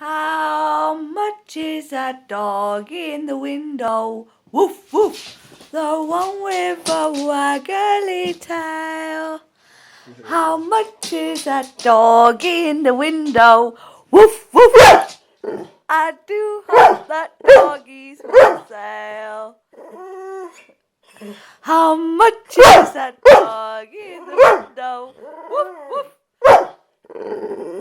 How much is that dog in the window? Woof, woof. The one with a waggly tail. How much is that dog in the window? Woof, woof. I do hope that doggy's for sale. How much is that dog in the window? Woof, woof.